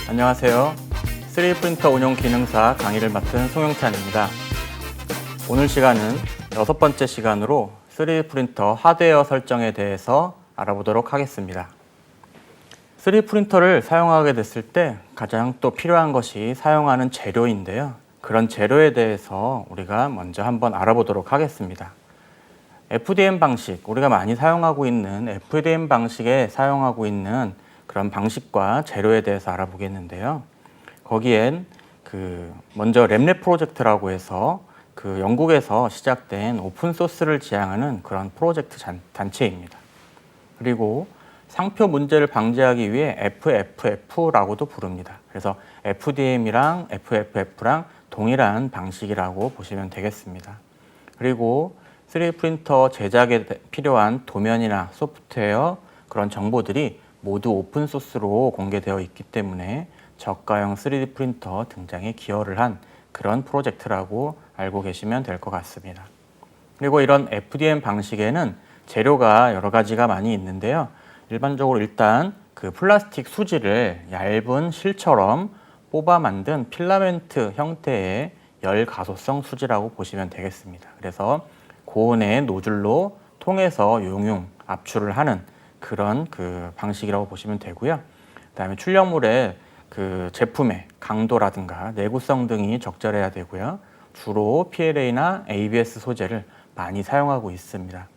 안녕하세요. 3D 프린터 운용 기능사 강의를 맡은 송영찬입니다. 오늘 시간은 6번째 시간으로 3D 프린터 하드웨어 설정에 대해서 알아보도록 하겠습니다. 3D 프린터를 사용하게 됐을 때 가장 또 필요한 것이 사용하는 재료인데요. 그런 재료에 대해서 우리가 먼저 한번 알아보도록 하겠습니다. FDM 방식, 우리가 많이 사용하고 있는 FDM 방식에 사용하고 있는 그런 방식과 재료에 대해서 알아보겠는데요. 거기엔 먼저 랩랩 프로젝트라고 해서 영국에서 시작된 오픈소스를 지향하는 그런 프로젝트 단체입니다. 그리고 상표 문제를 방지하기 위해 FFF라고도 부릅니다. 그래서 FDM이랑 FFF랑 동일한 방식이라고 보시면 되겠습니다. 그리고 3D 프린터 제작에 필요한 도면이나 소프트웨어 그런 정보들이 모두 오픈소스로 공개되어 있기 때문에 저가형 3D 프린터 등장에 기여를 한 그런 프로젝트라고 알고 계시면 될 것 같습니다. 그리고 이런 FDM 방식에는 재료가 여러 가지가 많이 있는데요. 일반적으로 일단 플라스틱 수지를 얇은 실처럼 뽑아 만든 필라멘트 형태의 열 가소성 수지라고 보시면 되겠습니다. 그래서 고온의 노즐로 통해서 용융, 압출을 하는 그런 방식이라고 보시면 되고요. 그다음에 출력물의 제품의 강도라든가 내구성 등이 적절해야 되고요. 주로 PLA나 ABS 소재를 많이 사용하고 있습니다.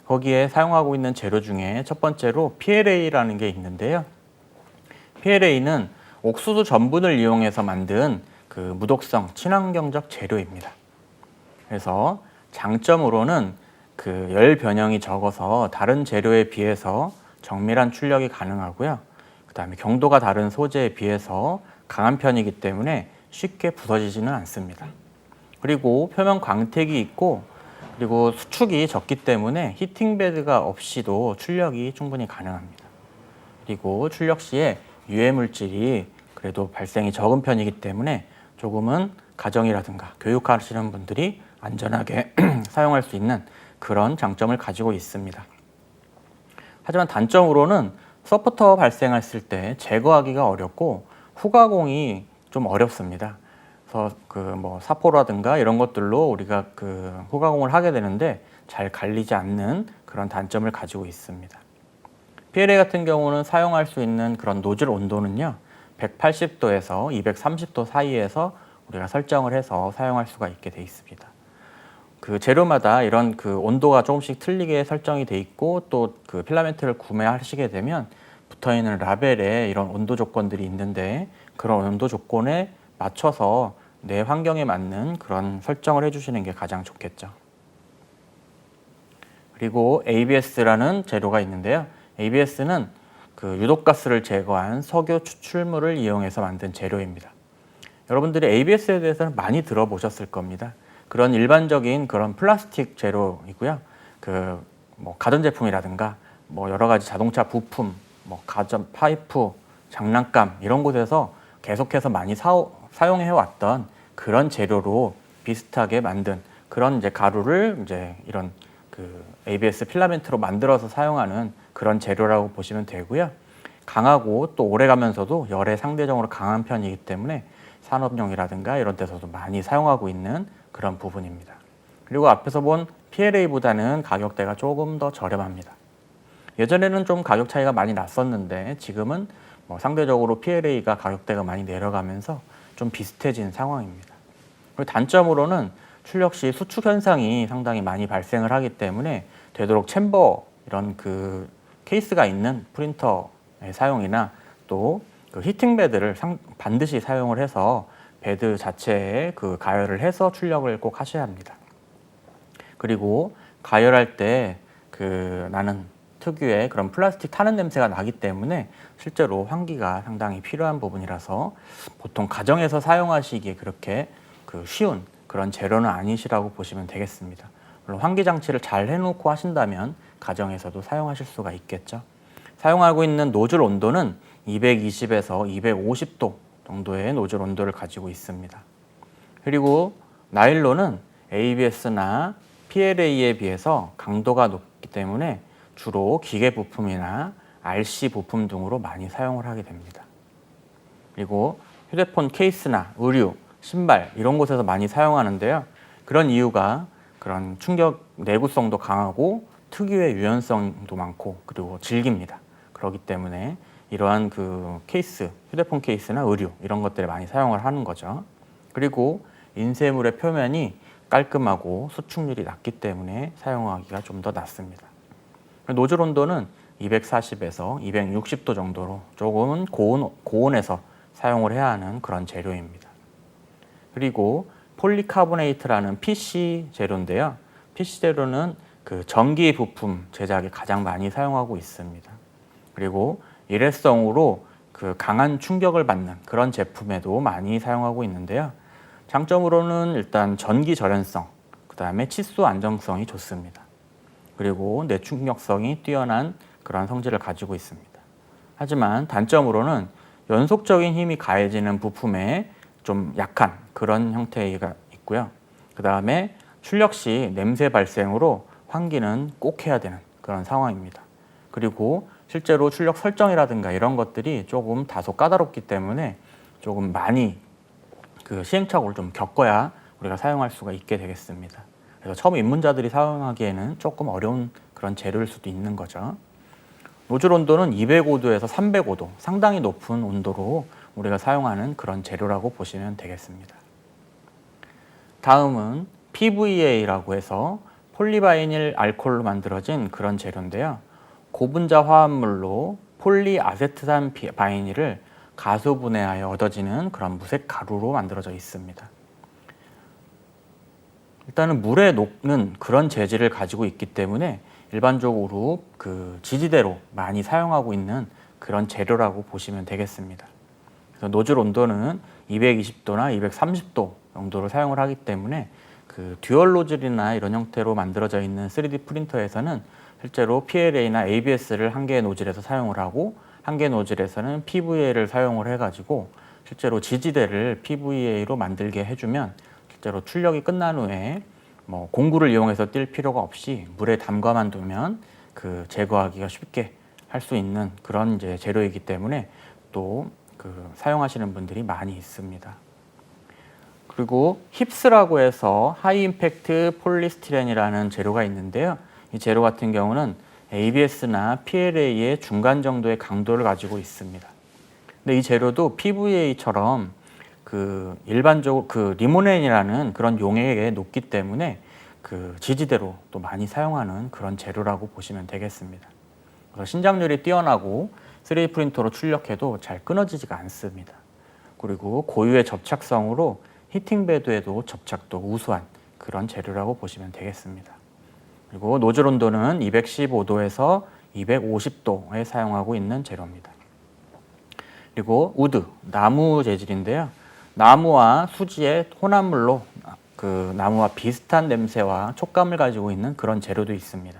거기에 사용하고 있는 재료 중에 첫 번째로 PLA라는 게 있는데요. PLA는 옥수수 전분을 이용해서 만든 무독성 친환경적 재료입니다. 그래서 장점으로는 열 변형이 적어서 다른 재료에 비해서 정밀한 출력이 가능하고요. 그다음에 경도가 다른 소재에 비해서 강한 편이기 때문에 쉽게 부서지지는 않습니다. 그리고 표면 광택이 있고 그리고 수축이 적기 때문에 히팅 베드가 없이도 출력이 충분히 가능합니다. 그리고 출력 시에 유해 물질이 그래도 발생이 적은 편이기 때문에 조금은 가정이라든가 교육하시는 분들이 안전하게 사용할 수 있는 그런 장점을 가지고 있습니다. 하지만 단점으로는 서포터 발생했을 때 제거하기가 어렵고 후가공이 좀 어렵습니다. 그래서 사포라든가 이런 것들로 우리가 후가공을 하게 되는데 잘 갈리지 않는 그런 단점을 가지고 있습니다. PLA 같은 경우는 사용할 수 있는 그런 노즐 온도는요, 180도에서 230도 사이에서 우리가 설정을 해서 사용할 수가 있게 돼 있습니다. 재료마다 이런 온도가 조금씩 틀리게 설정이 돼 있고 또 필라멘트를 구매하시게 되면 붙어 있는 라벨에 이런 온도 조건들이 있는데 그런 온도 조건에 맞춰서 내 환경에 맞는 그런 설정을 해주시는 게 가장 좋겠죠. 그리고 ABS라는 재료가 있는데요. ABS는 유독가스를 제거한 석유 추출물을 이용해서 만든 재료입니다. 여러분들이 ABS에 대해서는 많이 들어보셨을 겁니다. 그런 일반적인 그런 플라스틱 재료이고요. 가전제품이라든가 여러 가지 자동차 부품, 가전 파이프, 장난감 이런 곳에서 계속해서 많이 사용해 왔던 그런 재료로 비슷하게 만든 그런 가루를 이런 ABS 필라멘트로 만들어서 사용하는 그런 재료라고 보시면 되고요. 강하고 또 오래가면서도 열에 상대적으로 강한 편이기 때문에 산업용이라든가 이런 데서도 많이 사용하고 있는 그런 부분입니다. 그리고 앞에서 본 PLA보다는 가격대가 조금 더 저렴합니다. 예전에는 좀 가격 차이가 많이 났었는데 지금은 상대적으로 PLA가 가격대가 많이 내려가면서 좀 비슷해진 상황입니다. 그리고 단점으로는 출력 시 수축 현상이 상당히 많이 발생을 하기 때문에 되도록 챔버 이런 케이스가 있는 프린터의 사용이나 또 히팅 베드를 반드시 사용을 해서 베드 자체에 가열을 해서 출력을 꼭 하셔야 합니다. 그리고 가열할 때 나는 특유의 그런 플라스틱 타는 냄새가 나기 때문에 실제로 환기가 상당히 필요한 부분이라서 보통 가정에서 사용하시기에 그렇게 쉬운 그런 재료는 아니시라고 보시면 되겠습니다. 물론 환기 장치를 잘 해놓고 하신다면 가정에서도 사용하실 수가 있겠죠. 사용하고 있는 노즐 온도는 220에서 250도 정도의 노즐 온도를 가지고 있습니다. 그리고 나일론은 ABS나 PLA에 비해서 강도가 높기 때문에 주로 기계 부품이나 RC 부품 등으로 많이 사용을 하게 됩니다. 그리고 휴대폰 케이스나 의류, 신발 이런 곳에서 많이 사용하는데요. 그런 이유가 그런 충격 내구성도 강하고 특유의 유연성도 많고 그리고 질깁니다. 그렇기 때문에 이러한 그 케이스, 휴대폰 케이스나 의류 이런 것들을 많이 사용을 하는 거죠. 그리고 인쇄물의 표면이 깔끔하고 수축률이 낮기 때문에 사용하기가 좀 더 낫습니다. 노즐 온도는 240에서 260도 정도로 조금은 고온에서 사용을 해야 하는 그런 재료입니다. 그리고 폴리카보네이트라는 PC 재료인데요. PC 재료는 그 전기 부품 제작에 가장 많이 사용하고 있습니다. 그리고 일회성으로 그 강한 충격을 받는 그런 제품에도 많이 사용하고 있는데요. 장점으로는 일단 전기 절연성, 그 다음에 치수 안정성이 좋습니다. 그리고 내충격성이 뛰어난 그런 성질을 가지고 있습니다. 하지만 단점으로는 연속적인 힘이 가해지는 부품에 좀 약한 그런 형태가 있고요. 그 다음에 출력 시 냄새 발생으로 환기는 꼭 해야 되는 그런 상황입니다. 그리고 실제로 출력 설정이라든가 이런 것들이 조금 다소 까다롭기 때문에 조금 많이 그 시행착오를 좀 겪어야 우리가 사용할 수가 있게 되겠습니다. 그래서 처음 입문자들이 사용하기에는 조금 어려운 그런 재료일 수도 있는 거죠. 노즐 온도는 205도에서 305도, 상당히 높은 온도로 우리가 사용하는 그런 재료라고 보시면 되겠습니다. 다음은 PVA라고 해서 폴리바이닐 알코올로 만들어진 그런 재료인데요. 고분자 화합물로 폴리아세트산 바이닐을 가수분해하여 얻어지는 그런 무색 가루로 만들어져 있습니다. 일단은 물에 녹는 그런 재질을 가지고 있기 때문에 일반적으로 그 지지대로 많이 사용하고 있는 그런 재료라고 보시면 되겠습니다. 그래서 노즐 온도는 220도나 230도 정도로 사용을 하기 때문에 그 듀얼 노즐이나 이런 형태로 만들어져 있는 3D 프린터에서는 실제로 PLA나 ABS를 한 개의 노즐에서 사용을 하고 한 개의 노즐에서는 PVA를 사용을 해가지고 실제로 지지대를 PVA로 만들게 해주면 실제로 출력이 끝난 후에 뭐 공구를 이용해서 뛸 필요가 없이 물에 담가만 두면 그 제거하기가 쉽게 할 수 있는 그런 이제 재료이기 때문에 또 그 사용하시는 분들이 많이 있습니다. 그리고 힙스라고 해서 하이 임팩트 폴리스티렌이라는 재료가 있는데요. 이 재료 같은 경우는 ABS나 PLA의 중간 정도의 강도를 가지고 있습니다. 근데 이 재료도 PVA처럼 그 일반적으로 그 리모넨이라는 그런 용액에 녹기 때문에 그 지지대로 또 많이 사용하는 그런 재료라고 보시면 되겠습니다. 그래서 신장률이 뛰어나고 3D 프린터로 출력해도 잘 끊어지지가 않습니다. 그리고 고유의 접착성으로 히팅베드에도 접착도 우수한 그런 재료라고 보시면 되겠습니다. 그리고 노즐 온도는 215도에서 250도에 사용하고 있는 재료입니다. 그리고 우드, 나무 재질인데요. 나무와 수지의 혼합물로 그 나무와 비슷한 냄새와 촉감을 가지고 있는 그런 재료도 있습니다.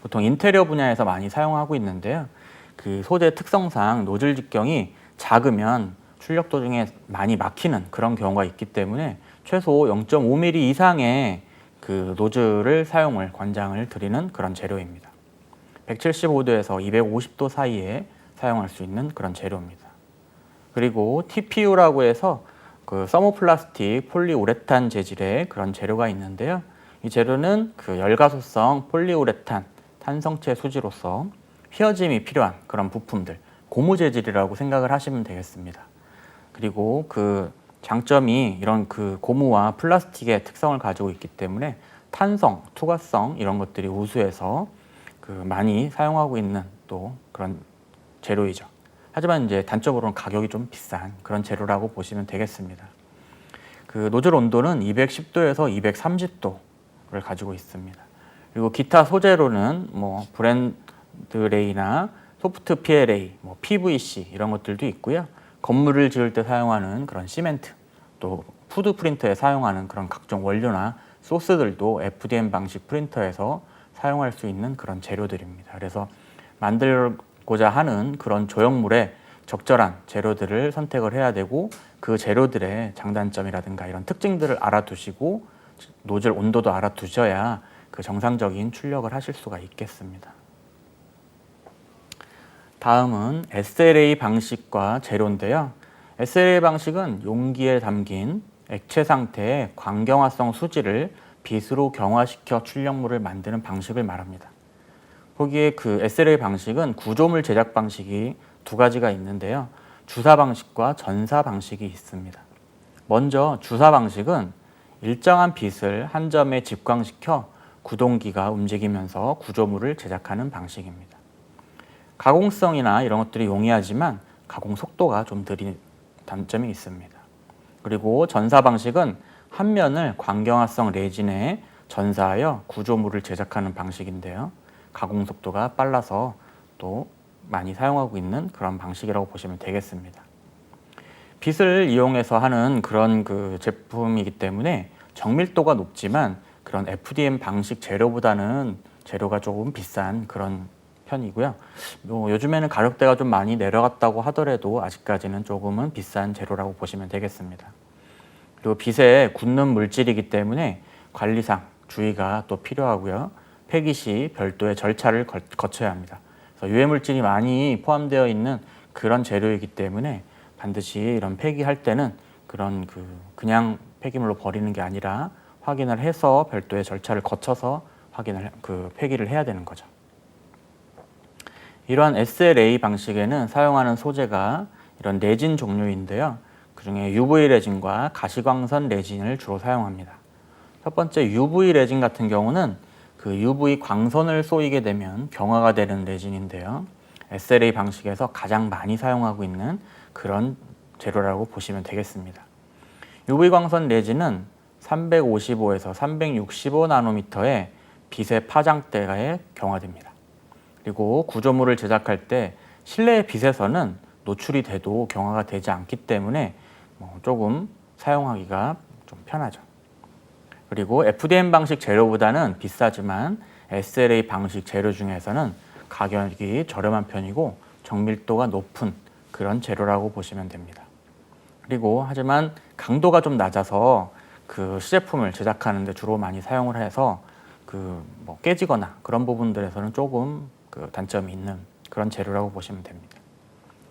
보통 인테리어 분야에서 많이 사용하고 있는데요. 그 소재 특성상 노즐 직경이 작으면 출력 도중에 많이 막히는 그런 경우가 있기 때문에 최소 0.5mm 이상의 그 노즐을 사용을 권장을 드리는 그런 재료입니다. 175도에서 250도 사이에 사용할 수 있는 그런 재료입니다. 그리고 TPU라고 해서 그 서모플라스틱 폴리우레탄 재질의 그런 재료가 있는데요. 이 재료는 그 열가소성 폴리우레탄 탄성체 수지로서 휘어짐이 필요한 그런 부품들, 고무 재질이라고 생각을 하시면 되겠습니다. 그리고 그 장점이 이런 그 고무와 플라스틱의 특성을 가지고 있기 때문에 탄성, 투과성 이런 것들이 우수해서 그 많이 사용하고 있는 또 그런 재료이죠. 하지만 이제 단점으로는 가격이 좀 비싼 그런 재료라고 보시면 되겠습니다. 그 노즐 온도는 210도에서 230도를 가지고 있습니다. 그리고 기타 소재로는 뭐 브랜드레이나 소프트 PLA, 뭐 PVC 이런 것들도 있고요. 건물을 지을 때 사용하는 그런 시멘트, 또 푸드 프린터에 사용하는 그런 각종 원료나 소스들도 FDM 방식 프린터에서 사용할 수 있는 그런 재료들입니다. 그래서 만들고자 하는 그런 조형물에 적절한 재료들을 선택을 해야 되고 그 재료들의 장단점이라든가 이런 특징들을 알아두시고 노즐 온도도 알아두셔야 그 정상적인 출력을 하실 수가 있겠습니다. 다음은 SLA 방식과 재료인데요. SLA 방식은 용기에 담긴 액체 상태의 광경화성 수지를 빛으로 경화시켜 출력물을 만드는 방식을 말합니다. 거기에 그 SLA 방식은 구조물 제작 방식이 두 가지가 있는데요. 주사 방식과 전사 방식이 있습니다. 먼저 주사 방식은 일정한 빛을 한 점에 집광시켜 구동기가 움직이면서 구조물을 제작하는 방식입니다. 가공성이나 이런 것들이 용이하지만 가공 속도가 좀 느린 단점이 있습니다. 그리고 전사 방식은 한 면을 광경화성 레진에 전사하여 구조물을 제작하는 방식인데요. 가공 속도가 빨라서 또 많이 사용하고 있는 그런 방식이라고 보시면 되겠습니다. 빛을 이용해서 하는 그런 그 제품이기 때문에 정밀도가 높지만 그런 FDM 방식 재료보다는 재료가 조금 비싼 그런 편이고요. 요즘에는 가격대가 좀 많이 내려갔다고 하더라도 아직까지는 조금은 비싼 재료라고 보시면 되겠습니다. 그리고 빛에 굳는 물질이기 때문에 관리상 주의가 또 필요하고요. 폐기 시 별도의 절차를 거쳐야 합니다. 그래서 유해 물질이 많이 포함되어 있는 그런 재료이기 때문에 반드시 이런 폐기할 때는 그런 그냥 폐기물로 버리는 게 아니라 확인을 해서 별도의 절차를 거쳐서 폐기를 해야 되는 거죠. 이러한 SLA 방식에는 사용하는 소재가 이런 레진 종류인데요. 그중에 UV 레진과 가시광선 레진을 주로 사용합니다. 첫 번째 UV 레진 같은 경우는 그 UV 광선을 쏘이게 되면 경화가 되는 레진인데요. SLA 방식에서 가장 많이 사용하고 있는 그런 재료라고 보시면 되겠습니다. UV 광선 레진은 355에서 365 나노미터의 빛의 파장대에 경화됩니다. 그리고 구조물을 제작할 때 실내의 빛에서는 노출이 돼도 경화가 되지 않기 때문에 조금 사용하기가 좀 편하죠. 그리고 FDM 방식 재료보다는 비싸지만 SLA 방식 재료 중에서는 가격이 저렴한 편이고 정밀도가 높은 그런 재료라고 보시면 됩니다. 그리고 하지만 강도가 좀 낮아서 그 시제품을 제작하는 데 주로 많이 사용을 해서 깨지거나 그런 부분들에서는 조금 단점이 있는 그런 재료라고 보시면 됩니다.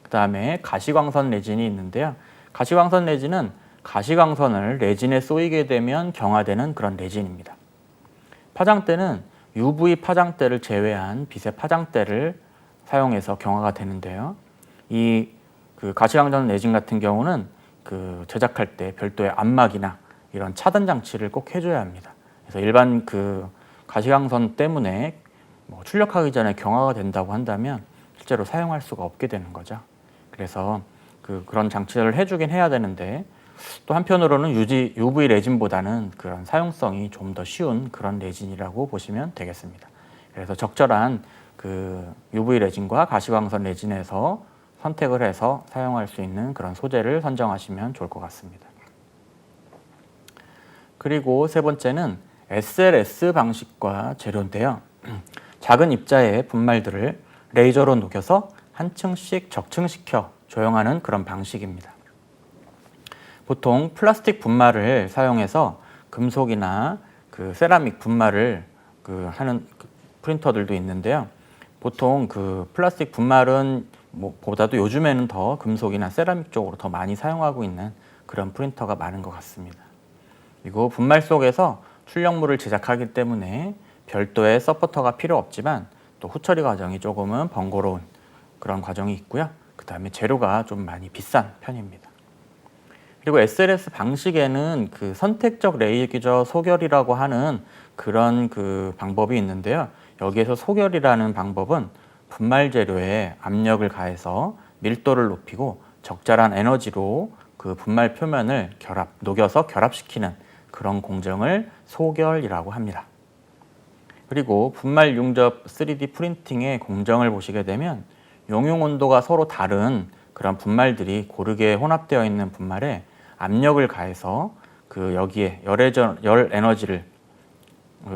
그 다음에 가시광선 레진이 있는데요. 가시광선 레진은 가시광선을 레진에 쏘이게 되면 경화되는 그런 레진입니다. 파장대는 UV 파장대를 제외한 빛의 파장대를 사용해서 경화가 되는데요. 이 가시광선 레진 같은 경우는 제작할 때 별도의 안막이나 이런 차단 장치를 꼭 해줘야 합니다. 그래서 일반 가시광선 때문에 출력하기 전에 경화가 된다고 한다면 실제로 사용할 수가 없게 되는 거죠. 그래서 그런 장치를 해주긴 해야 되는데 또 한편으로는 UV 레진보다는 그런 사용성이 좀 더 쉬운 그런 레진이라고 보시면 되겠습니다. 그래서 적절한 UV 레진과 가시광선 레진에서 선택을 해서 사용할 수 있는 그런 소재를 선정하시면 좋을 것 같습니다. 그리고 세 번째는 SLS 방식과 재료인데요. 작은 입자의 분말들을 레이저로 녹여서 한 층씩 적층시켜 조형하는 그런 방식입니다. 보통 플라스틱 분말을 사용해서 금속이나 세라믹 분말을 하는 프린터들도 있는데요. 보통 플라스틱 분말은 보다도 요즘에는 더 금속이나 세라믹 쪽으로 더 많이 사용하고 있는 그런 프린터가 많은 것 같습니다. 그리고 분말 속에서 출력물을 제작하기 때문에 별도의 서포터가 필요 없지만 또 후처리 과정이 조금은 번거로운 그런 과정이 있고요. 그 다음에 재료가 좀 많이 비싼 편입니다. 그리고 SLS 방식에는 선택적 레이저 소결이라고 하는 그런 방법이 있는데요. 여기에서 소결이라는 방법은 분말 재료에 압력을 가해서 밀도를 높이고 적절한 에너지로 분말 표면을 녹여서 결합시키는 그런 공정을 소결이라고 합니다. 그리고 분말 융접 3D 프린팅의 공정을 보시게 되면 용융 온도가 서로 다른 그런 분말들이 고르게 혼합되어 있는 분말에 압력을 가해서 여기에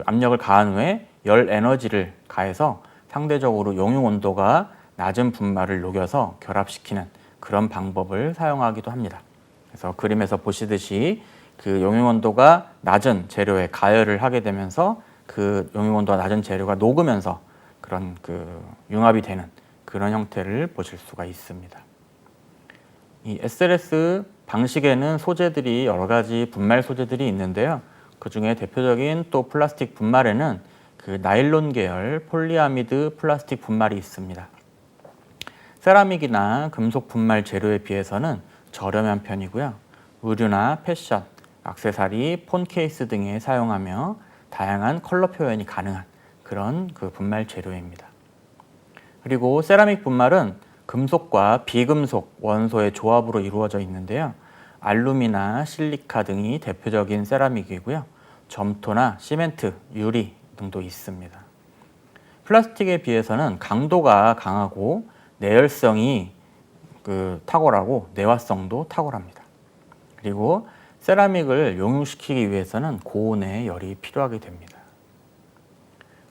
압력을 가한 후에 열 에너지를 가해서 상대적으로 용융 온도가 낮은 분말을 녹여서 결합시키는 그런 방법을 사용하기도 합니다. 그래서 그림에서 보시듯이 용융 온도가 낮은 재료에 가열을 하게 되면서 용융 온도가 낮은 재료가 녹으면서 그런 융합이 되는 그런 형태를 보실 수가 있습니다. 이 SLS 방식에는 소재들이 여러 가지 분말 소재들이 있는데요. 그 중에 대표적인 또 플라스틱 분말에는 그 나일론 계열 폴리아미드 플라스틱 분말이 있습니다. 세라믹이나 금속 분말 재료에 비해서는 저렴한 편이고요. 의류나 패션, 액세서리, 폰 케이스 등에 사용하며 다양한 컬러 표현이 가능한 그런 그 분말 재료입니다. 그리고 세라믹 분말은 금속과 비금속 원소의 조합으로 이루어져 있는데요. 알루미나 실리카 등이 대표적인 세라믹이고요. 점토나 시멘트, 유리 등도 있습니다. 플라스틱에 비해서는 강도가 강하고 내열성이 탁월하고 내화성도 탁월합니다. 그리고 세라믹을 용융시키기 위해서는 고온의 열이 필요하게 됩니다.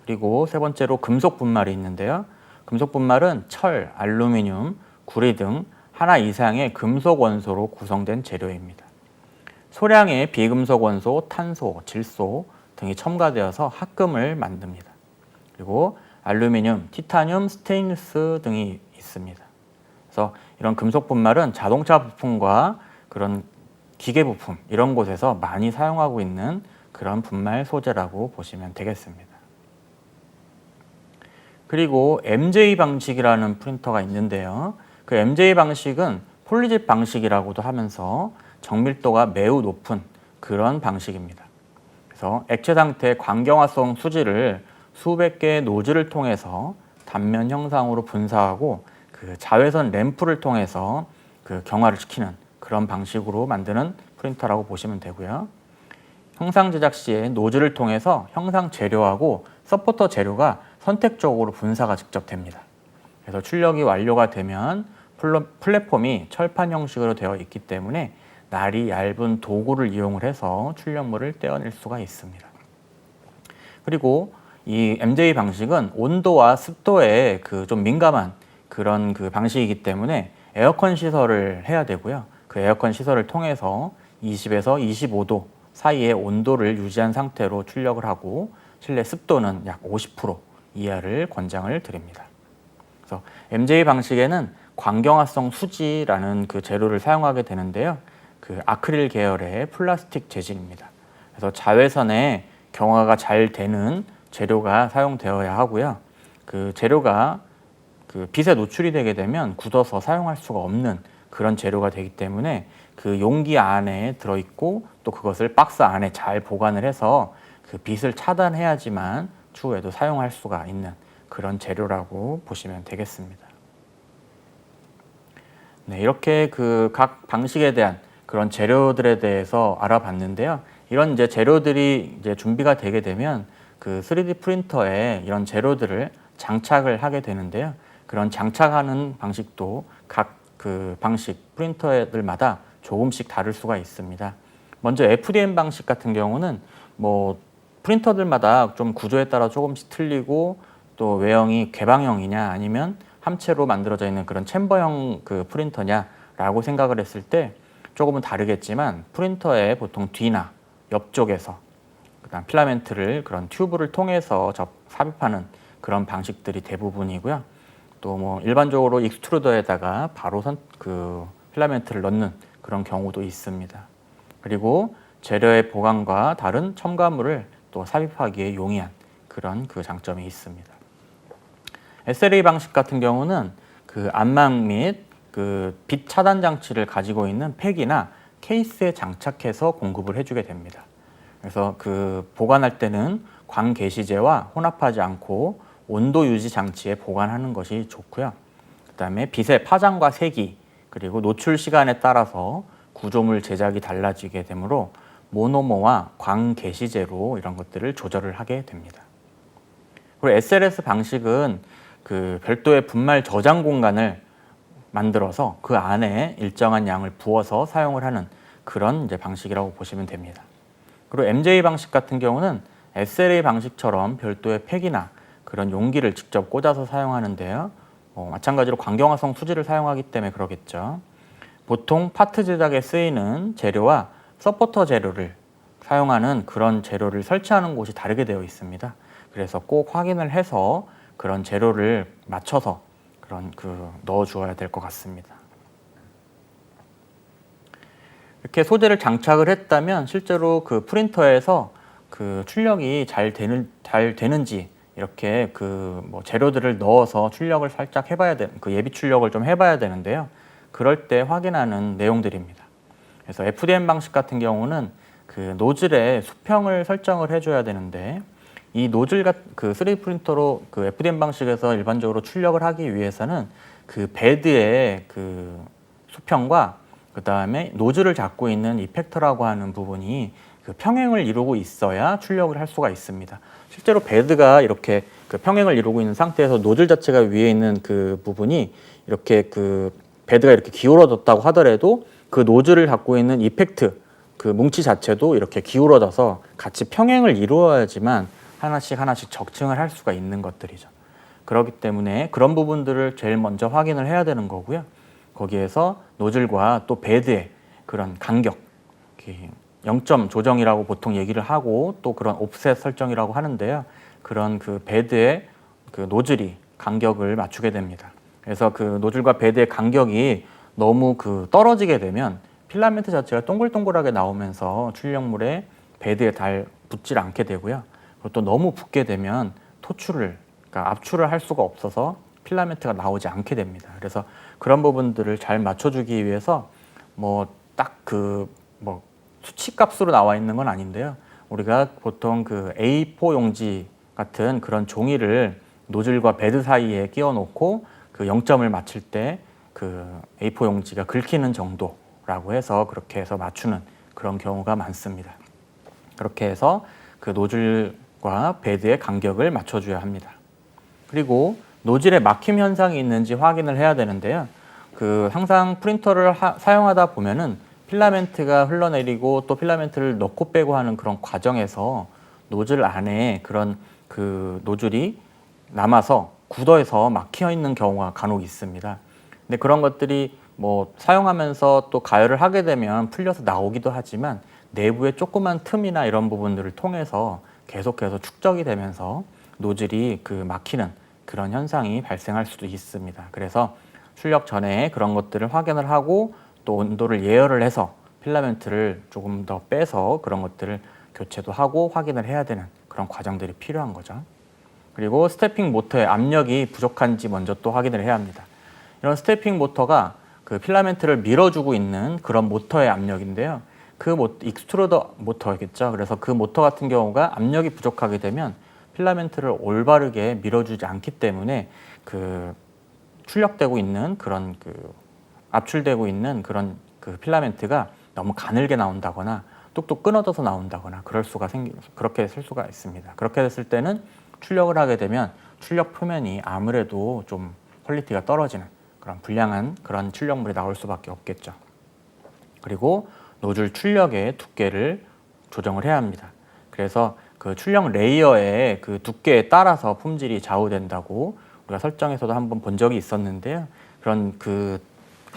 그리고 세 번째로 금속 분말이 있는데요. 금속 분말은 철, 알루미늄, 구리 등 하나 이상의 금속 원소로 구성된 재료입니다. 소량의 비금속 원소, 탄소, 질소 등이 첨가되어서 합금을 만듭니다. 그리고 알루미늄, 티타늄, 스테인리스 등이 있습니다. 그래서 이런 금속 분말은 자동차 부품과 그런 기계 부품 이런 곳에서 많이 사용하고 있는 그런 분말 소재라고 보시면 되겠습니다. 그리고 MJ 방식이라는 프린터가 있는데요. 그 MJ 방식은 폴리집 방식이라고도 하면서 정밀도가 매우 높은 그런 방식입니다. 그래서 액체 상태 광경화성 수지를 수백 개의 노즐을 통해서 단면 형상으로 분사하고 그 자외선 램프를 통해서 그 경화를 시키는 그런 방식으로 만드는 프린터라고 보시면 되고요. 형상 제작 시에 노즐을 통해서 형상 재료하고 서포터 재료가 선택적으로 분사가 직접 됩니다. 그래서 출력이 완료가 되면 플랫폼이 철판 형식으로 되어 있기 때문에 날이 얇은 도구를 이용을 해서 출력물을 떼어낼 수가 있습니다. 그리고 이 MJ 방식은 온도와 습도에 좀 민감한 그런 방식이기 때문에 에어컨 시설을 해야 되고요. 그 에어컨 시설을 통해서 20에서 25도 사이의 온도를 유지한 상태로 출력을 하고 실내 습도는 약 50% 이하를 권장을 드립니다. 그래서 MJ 방식에는 광경화성 수지라는 그 재료를 사용하게 되는데요. 그 아크릴 계열의 플라스틱 재질입니다. 그래서 자외선에 경화가 잘 되는 재료가 사용되어야 하고요. 그 재료가 그 빛에 노출이 되게 되면 굳어서 사용할 수가 없는 그런 재료가 되기 때문에 그 용기 안에 들어있고 또 그것을 박스 안에 잘 보관을 해서 그 빛을 차단해야지만 추후에도 사용할 수가 있는 그런 재료라고 보시면 되겠습니다. 네, 이렇게 그 각 방식에 대한 그런 재료들에 대해서 알아봤는데요. 이런 이제 재료들이 이제 준비가 되게 되면 그 3D 프린터에 이런 재료들을 장착을 하게 되는데요. 그런 장착하는 방식도 각 그 방식 프린터들마다 조금씩 다를 수가 있습니다. 먼저 FDM 방식 같은 경우는 뭐 프린터들마다 좀 구조에 따라 조금씩 틀리고 또 외형이 개방형이냐 아니면 함체로 만들어져 있는 그런 챔버형 그 프린터냐라고 생각을 했을 때 조금은 다르겠지만 프린터의 보통 뒤나 옆쪽에서 그다음 필라멘트를 그런 튜브를 통해서 삽입하는 그런 방식들이 대부분이고요. 또 뭐 일반적으로 익스트루더에다가 바로 필라멘트를 넣는 그런 경우도 있습니다. 그리고 재료의 보관과 다른 첨가물을 또 삽입하기에 용이한 그런 그 장점이 있습니다. SLA 방식 같은 경우는 그 안망 및 그 빛 차단 장치를 가지고 있는 팩이나 케이스에 장착해서 공급을 해주게 됩니다. 그래서 그 보관할 때는 광개시제와 혼합하지 않고 온도 유지 장치에 보관하는 것이 좋고요. 그다음에 빛의 파장과 색이 그리고 노출 시간에 따라서 구조물 제작이 달라지게 되므로 모노머와 광개시제로 이런 것들을 조절을 하게 됩니다. 그리고 SLS 방식은 그 별도의 분말 저장 공간을 만들어서 그 안에 일정한 양을 부어서 사용을 하는 그런 이제 방식이라고 보시면 됩니다. 그리고 MJ 방식 같은 경우는 SLA 방식처럼 별도의 팩이나 그런 용기를 직접 꽂아서 사용하는데요. 마찬가지로 광경화성 수지를 사용하기 때문에 그러겠죠. 보통 파트 제작에 쓰이는 재료와 서포터 재료를 사용하는 그런 재료를 설치하는 곳이 다르게 되어 있습니다. 그래서 꼭 확인을 해서 그런 재료를 맞춰서 넣어 주어야 될 것 같습니다. 이렇게 소재를 장착을 했다면 실제로 그 프린터에서 그 출력이 잘 되는지 이렇게 그 뭐 재료들을 넣어서 출력을 살짝 해봐야 그 예비 출력을 좀 해봐야 되는데요. 그럴 때 확인하는 내용들입니다. 그래서 FDM 방식 같은 경우는 그 노즐의 수평을 설정을 해줘야 되는데 이 노즐 그 3D 프린터로 그 FDM 방식에서 일반적으로 출력을 하기 위해서는 그 베드의 그 수평과 그 다음에 노즐을 잡고 있는 이펙터라고 하는 부분이 그 평행을 이루고 있어야 출력을 할 수가 있습니다. 실제로 베드가 이렇게 그 평행을 이루고 있는 상태에서 노즐 자체가 위에 있는 그 부분이 이렇게 그 베드가 이렇게 기울어졌다고 하더라도 그 노즐을 갖고 있는 이펙트 그 뭉치 자체도 이렇게 기울어져서 같이 평행을 이루어야지만 하나씩 적층을 할 수가 있는 것들이죠. 그렇기 때문에 그런 부분들을 제일 먼저 확인을 해야 되는 거고요. 거기에서 노즐과 또 베드의 그런 간격, 0점 조정이라고 보통 얘기를 하고 또 그런 옵셋 설정이라고 하는데요. 그런 그 베드의 그 노즐이 간격을 맞추게 됩니다. 그래서 그 노즐과 베드의 간격이 너무 그 떨어지게 되면 필라멘트 자체가 동글동글하게 나오면서 출력물에 베드에 잘 붙질 않게 되고요. 그리고 또 너무 붙게 되면 그러니까 압출을 할 수가 없어서 필라멘트가 나오지 않게 됩니다. 그래서 그런 부분들을 잘 맞춰주기 위해서 뭐 딱 그 뭐 수치값으로 나와 있는 건 아닌데요. 우리가 보통 그 A4 용지 같은 그런 종이를 노즐과 베드 사이에 끼워 놓고 그 0점을 맞출 때 그 A4 용지가 긁히는 정도라고 해서 그렇게 해서 맞추는 그런 경우가 많습니다. 그렇게 해서 그 노즐과 베드의 간격을 맞춰줘야 합니다. 그리고 노즐에 막힘 현상이 있는지 확인을 해야 되는데요. 그 항상 프린터를 사용하다 보면은 필라멘트가 흘러내리고 또 필라멘트를 넣고 빼고 하는 그런 과정에서 노즐 안에 그런 그 노즐이 남아서 굳어서 막혀 있는 경우가 간혹 있습니다. 근데 그런 것들이 뭐 사용하면서 또 가열을 하게 되면 풀려서 나오기도 하지만 내부의 조그만 틈이나 이런 부분들을 통해서 계속해서 축적이 되면서 노즐이 그 막히는 그런 현상이 발생할 수도 있습니다. 그래서 출력 전에 그런 것들을 확인을 하고 또 온도를 예열을 해서 필라멘트를 조금 더 빼서 그런 것들을 교체도 하고 확인을 해야 되는 그런 과정들이 필요한 거죠. 그리고 스태핑 모터의 압력이 부족한지 먼저 또 확인을 해야 합니다. 이런 스태핑 모터가 그 필라멘트를 밀어주고 있는 그런 모터의 압력인데요. 그 익스트루더 모터겠죠. 그래서 그 모터 같은 경우가 압력이 부족하게 되면 필라멘트를 올바르게 밀어주지 않기 때문에 그 출력되고 있는 그런 그 압출되고 있는 그런 그 필라멘트가 너무 가늘게 나온다거나 뚝뚝 끊어져서 나온다거나 그렇게 될 수가 있습니다. 그렇게 됐을 때는 출력을 하게 되면 출력 표면이 아무래도 좀 퀄리티가 떨어지는 그런 불량한 그런 출력물이 나올 수밖에 없겠죠. 그리고 노즐 출력의 두께를 조정을 해야 합니다. 그래서 그 출력 레이어의 그 두께에 따라서 품질이 좌우된다고 우리가 설정에서도 한번 본 적이 있었는데요. 그런 그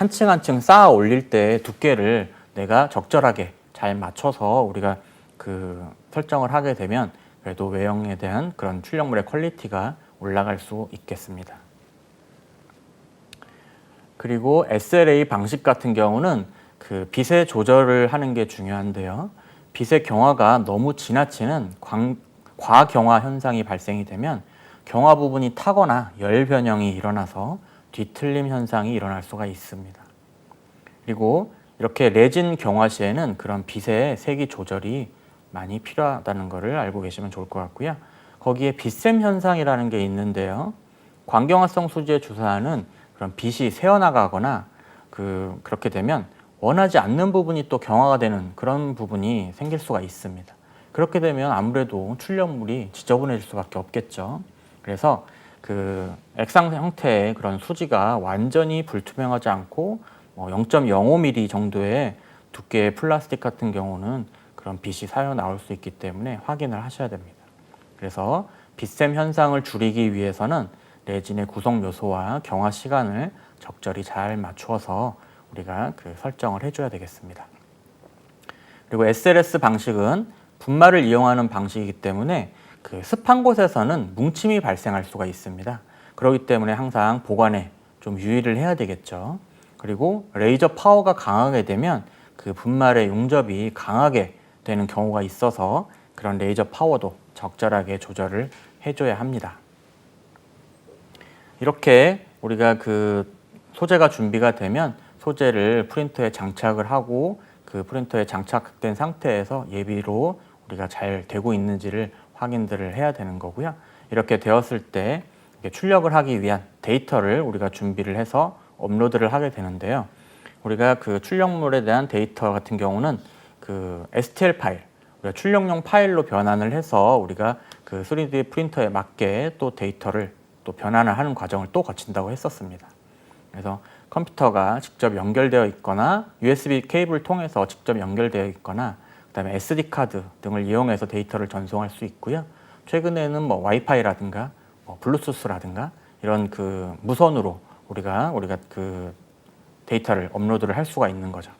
한 층 한 층 쌓아 올릴 때 두께를 내가 적절하게 잘 맞춰서 우리가 그 설정을 하게 되면 그래도 외형에 대한 그런 출력물의 퀄리티가 올라갈 수 있겠습니다. 그리고 SLA 방식 같은 경우는 그 빛의 조절을 하는 게 중요한데요. 빛의 경화가 너무 지나치는 과경화 현상이 발생이 되면 경화 부분이 타거나 열 변형이 일어나서 뒤틀림 현상이 일어날 수가 있습니다. 그리고 이렇게 레진 경화 시에는 그런 빛의 색이 조절이 많이 필요하다는 것을 알고 계시면 좋을 것 같고요. 거기에 빛샘 현상이라는 게 있는데요. 광경화성 소지의 주사는 그런 빛이 새어나가거나 그렇게 되면 원하지 않는 부분이 또 경화가 되는 그런 부분이 생길 수가 있습니다. 그렇게 되면 아무래도 출력물이 지저분해질 수밖에 없겠죠. 그래서 그 액상 형태의 그런 수지가 완전히 불투명하지 않고 0.05mm 정도의 두께의 플라스틱 같은 경우는 그런 빛이 새어 나올 수 있기 때문에 확인을 하셔야 됩니다. 그래서 빛샘 현상을 줄이기 위해서는 레진의 구성 요소와 경화 시간을 적절히 잘 맞추어서 우리가 그 설정을 해줘야 되겠습니다. 그리고 SLS 방식은 분말을 이용하는 방식이기 때문에 그 습한 곳에서는 뭉침이 발생할 수가 있습니다. 그렇기 때문에 항상 보관에 좀 유의를 해야 되겠죠. 그리고 레이저 파워가 강하게 되면 그 분말의 용접이 강하게 되는 경우가 있어서 그런 레이저 파워도 적절하게 조절을 해줘야 합니다. 이렇게 우리가 그 소재가 준비가 되면 소재를 프린터에 장착을 하고 그 프린터에 장착된 상태에서 예비로 우리가 잘 되고 있는지를 확인들을 해야 되는 거고요. 이렇게 되었을 때 출력을 하기 위한 데이터를 우리가 준비를 해서 업로드를 하게 되는데요. 우리가 그 출력물에 대한 데이터 같은 경우는 그 STL 파일, 우리가 출력용 파일로 변환을 해서 우리가 그 3D 프린터에 맞게 또 데이터를 또 변환을 하는 과정을 또 거친다고 했었습니다. 그래서 컴퓨터가 직접 연결되어 있거나 USB 케이블을 통해서 직접 연결되어 있거나 그다음에 SD 카드 등을 이용해서 데이터를 전송할 수 있고요. 최근에는 뭐 와이파이라든가 뭐 블루투스라든가 이런 그 무선으로 우리가 그 데이터를 업로드를 할 수가 있는 거죠.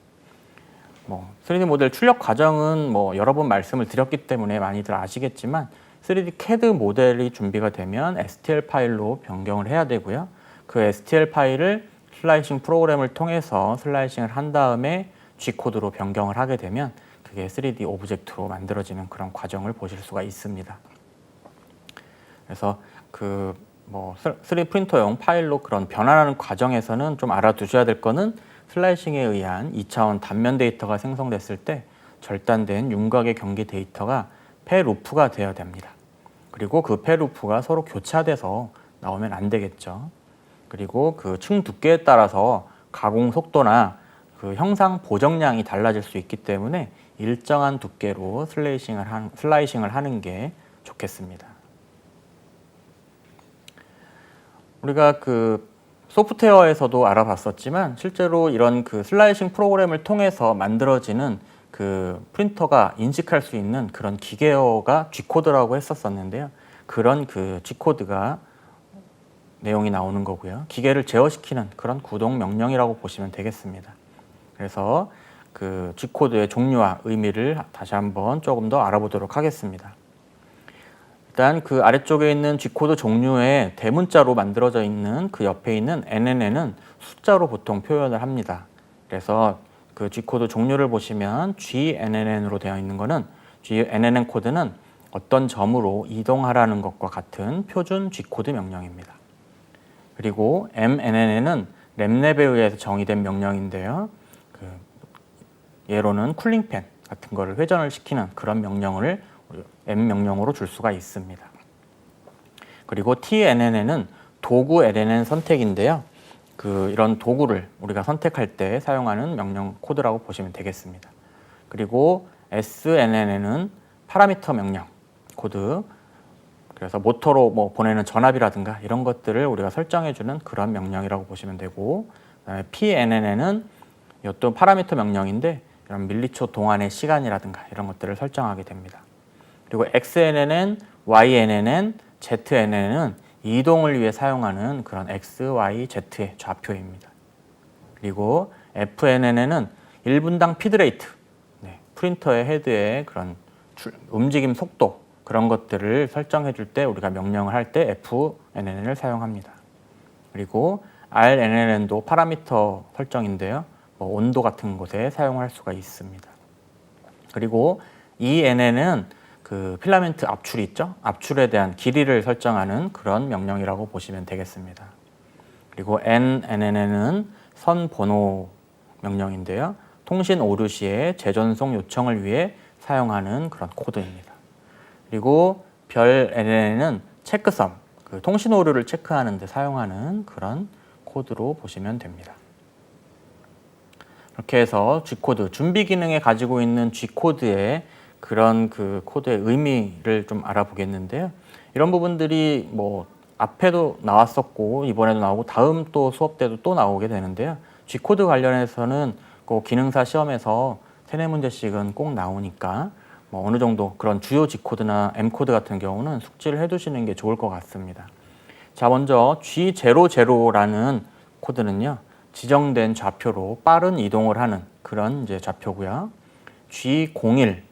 뭐 3D 모델 출력 과정은 뭐 여러 번 말씀을 드렸기 때문에 많이들 아시겠지만 3D CAD 모델이 준비가 되면 STL 파일로 변경을 해야 되고요. 그 STL 파일을 슬라이싱 프로그램을 통해서 슬라이싱을 한 다음에 G코드로 변경을 하게 되면 그게 3D 오브젝트로 만들어지는 그런 과정을 보실 수가 있습니다. 그래서 그 뭐 3D 프린터용 파일로 그런 변환하는 과정에서는 좀 알아두셔야 될 거는 슬라이싱에 의한 2차원 단면 데이터가 생성됐을 때 절단된 윤곽의 경계 데이터가 패 루프가 되어야 됩니다. 그리고 그 패 루프가 서로 교차돼서 나오면 안 되겠죠. 그리고 그 층 두께에 따라서 가공 속도나 그 형상 보정량이 달라질 수 있기 때문에 일정한 두께로 슬라이싱을 하는 게 좋겠습니다. 우리가 그 소프트웨어에서도 알아봤었지만 실제로 이런 그 슬라이싱 프로그램을 통해서 만들어지는 그 프린터가 인식할 수 있는 그런 기계어가 G코드라고 했었었는데요. 그런 그 G코드가 내용이 나오는 거고요. 기계를 제어시키는 그런 구동 명령이라고 보시면 되겠습니다. 그래서 그 G코드의 종류와 의미를 다시 한번 조금 더 알아보도록 하겠습니다. 일단 그 아래쪽에 있는 G코드 종류의 대문자로 만들어져 있는 그 옆에 있는 NNN은 숫자로 보통 표현을 합니다. 그래서 그 G코드 종류를 보시면 GNNN으로 되어 있는 거는 GNNN 코드는 어떤 점으로 이동하라는 것과 같은 표준 G코드 명령입니다. 그리고 MNNN은 램랩에 의해서 정의된 명령인데요. 그 예로는 쿨링팬 같은 거를 회전을 시키는 그런 명령을 M 명령으로 줄 수가 있습니다. 그리고 TNNN은 도구 NNN 선택인데요. 그 이런 도구를 우리가 선택할 때 사용하는 명령 코드라고 보시면 되겠습니다. 그리고 SNNN은 파라미터 명령 코드. 그래서 모터로 뭐 보내는 전압이라든가 이런 것들을 우리가 설정해주는 그런 명령이라고 보시면 되고, 그다음에 PNNN은 이것도 파라미터 명령인데 이런 밀리초 동안의 시간이라든가 이런 것들을 설정하게 됩니다. 그리고 XNNN, YNNN, ZNN은 이동을 위해 사용하는 그런 X, Y, Z의 좌표입니다. 그리고 FNNN은 1분당 피드레이트, 프린터의 헤드의 그런 움직임 속도 그런 것들을 설정해 줄 때 우리가 명령을 할 때 FNNN을 사용합니다. 그리고 RNNN도 파라미터 설정인데요. 뭐 온도 같은 곳에 사용할 수가 있습니다. 그리고 ENN은 그 필라멘트 압출이 있죠. 압출에 대한 길이를 설정하는 그런 명령이라고 보시면 되겠습니다. 그리고 NNN은 선 번호 명령인데요. 통신 오류 시에 재전송 요청을 위해 사용하는 그런 코드입니다. 그리고 별 NNN은 체크섬, 그 통신 오류를 체크하는 데 사용하는 그런 코드로 보시면 됩니다. 이렇게 해서 G코드, 준비 기능에 가지고 있는 G코드의 그런 그 코드의 의미를 좀 알아보겠는데요. 이런 부분들이 뭐 앞에도 나왔었고 이번에도 나오고 다음 또 수업 때도 또 나오게 되는데요. G코드 관련해서는 꼭 기능사 시험에서 3-4문제씩은 꼭 나오니까 뭐 어느 정도 그런 주요 G코드나 M코드 같은 경우는 숙지를 해두시는 게 좋을 것 같습니다. 자, 먼저 G00라는 코드는요. 지정된 좌표로 빠른 이동을 하는 그런 이제 좌표고요. G01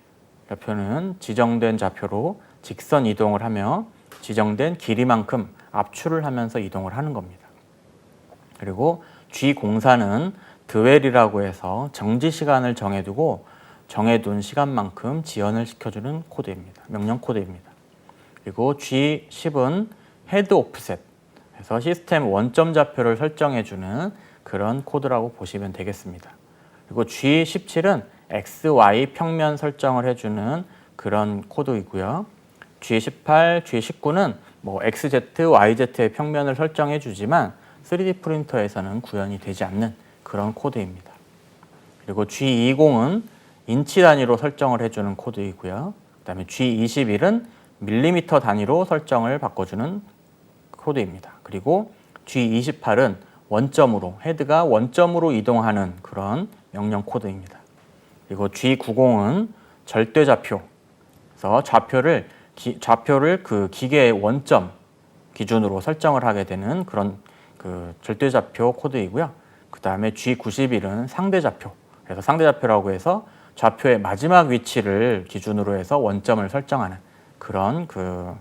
좌표는 지정된 좌표로 직선 이동을 하며 지정된 길이만큼 압출을 하면서 이동을 하는 겁니다. 그리고 G04는 드웰이라고 해서 정지 시간을 정해둔 시간만큼 지연을 시켜주는 코드입니다. 명령 코드입니다. 그리고 G10은 헤드 오프셋, 그래서 시스템 원점 좌표를 설정해주는 그런 코드라고 보시면 되겠습니다. 그리고 G17은 X, Y 평면 설정을 해주는 그런 코드이고요. G18, G19는 XZ, YZ의 평면을 설정해 주지만 3D 프린터에서는 구현이 되지 않는 그런 코드입니다. 그리고 G20은 인치 단위로 설정을 해주는 코드이고요. 그 다음에 G21은 밀리미터 단위로 설정을 바꿔주는 코드입니다. 그리고 G28은 헤드가 원점으로 이동하는 그런 명령 코드입니다. 그리고 G90은 절대 좌표, 그래서 좌표를 그 기계의 원점 기준으로 설정을 하게 되는 그런 그 절대 좌표 코드이고요. 그 다음에 G91은 상대 좌표, 그래서 상대 좌표라고 해서 좌표의 마지막 위치를 기준으로 해서 원점을 설정하는 그런 그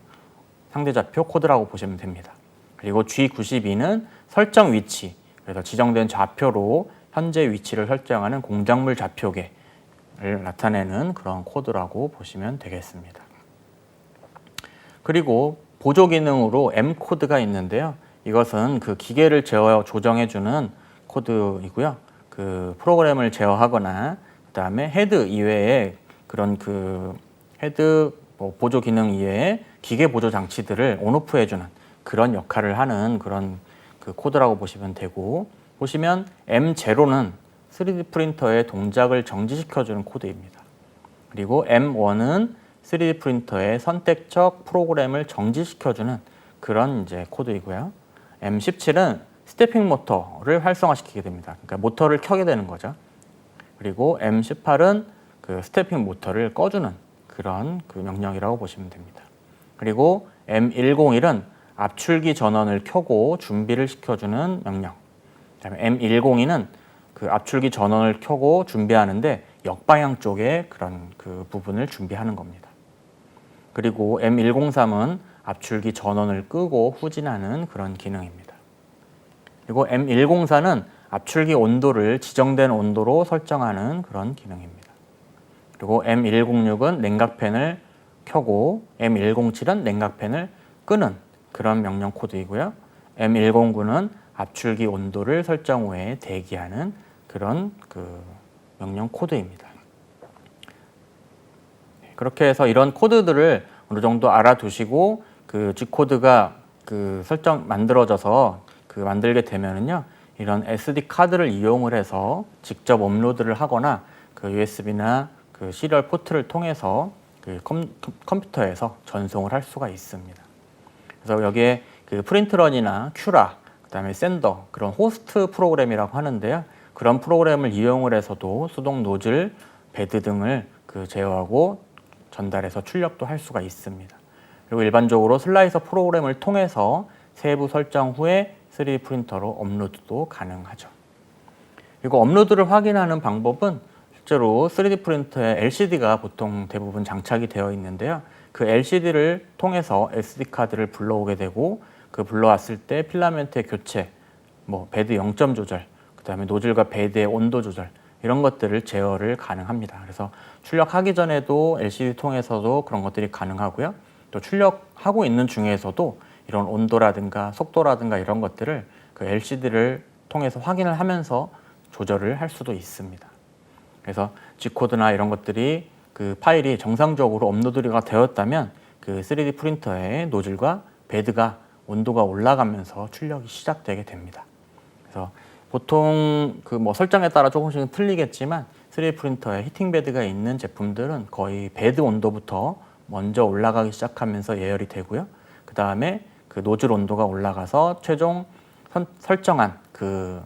상대 좌표 코드라고 보시면 됩니다. 그리고 G92는 설정 위치, 그래서 지정된 좌표로 현재 위치를 설정하는 공작물 좌표계를 나타내는 그런 코드라고 보시면 되겠습니다. 그리고 보조 기능으로 M 코드가 있는데요. 이것은 그 기계를 조정해주는 코드이고요. 그 프로그램을 제어하거나 그다음에 헤드 이외에 그런 그 헤드 보조 기능 이외에 기계 보조 장치들을 온오프 해주는 그런 역할을 하는 그런 그 코드라고 보시면 되고, 보시면 M0는 3D 프린터의 동작을 정지시켜주는 코드입니다. 그리고 M1은 3D 프린터의 선택적 프로그램을 정지시켜주는 그런 이제 코드이고요. M17은 스태핑 모터를 활성화시키게 됩니다. 그러니까 모터를 켜게 되는 거죠. 그리고 M18은 그 스태핑 모터를 꺼주는 그런 그 명령이라고 보시면 됩니다. 그리고 M101은 압출기 전원을 켜고 준비를 시켜주는 명령. 그다음에 M102는 그 압출기 전원을 켜고 준비하는데 역방향 쪽에 그런 그 부분을 준비하는 겁니다. 그리고 M103은 압출기 전원을 끄고 후진하는 그런 기능입니다. 그리고 M104는 압출기 온도를 지정된 온도로 설정하는 그런 기능입니다. 그리고 M106은 냉각팬을 켜고 M107은 냉각팬을 끄는 그런 명령 코드이고요. M109는 압출기 온도를 설정 후에 대기하는 그런 그 명령 코드입니다. 그렇게 해서 이런 코드들을 어느 정도 알아두시고 그 G코드가 그 만들어져서 그 만들게 되면은요, 이런 SD 카드를 이용을 해서 직접 업로드를 하거나 그 USB나 그 시리얼 포트를 통해서 그 컴퓨터에서 전송을 할 수가 있습니다. 그래서 여기에 그 프린트런이나 큐라, 그다음에 샌더, 그런 호스트 프로그램이라고 하는데요. 그런 프로그램을 이용을 해서도 수동 노즐, 베드 등을 그 제어하고 전달해서 출력도 할 수가 있습니다. 그리고 일반적으로 슬라이서 프로그램을 통해서 세부 설정 후에 3D 프린터로 업로드도 가능하죠. 그리고 업로드를 확인하는 방법은 실제로 3D 프린터에 LCD가 보통 대부분 장착이 되어 있는데요. 그 LCD를 통해서 SD카드를 불러오게 되고, 그 불러왔을 때 필라멘트의 교체, 베드 0점 조절, 그 다음에 노즐과 베드의 온도 조절, 이런 것들을 제어를 가능합니다. 그래서 출력하기 전에도 LCD 통해서도 그런 것들이 가능하고요. 또 출력하고 있는 중에서도 이런 온도라든가 속도라든가 이런 것들을 그 LCD를 통해서 확인을 하면서 조절을 할 수도 있습니다. 그래서 G코드나 이런 것들이 그 파일이 정상적으로 업로드가 되었다면 그 3D 프린터의 노즐과 베드가 온도가 올라가면서 출력이 시작되게 됩니다. 그래서 보통 그 설정에 따라 조금씩은 틀리겠지만 3D 프린터에 히팅 베드가 있는 제품들은 거의 베드 온도부터 먼저 올라가기 시작하면서 예열이 되고요. 그 다음에 그 노즐 온도가 올라가서 최종 설정한 그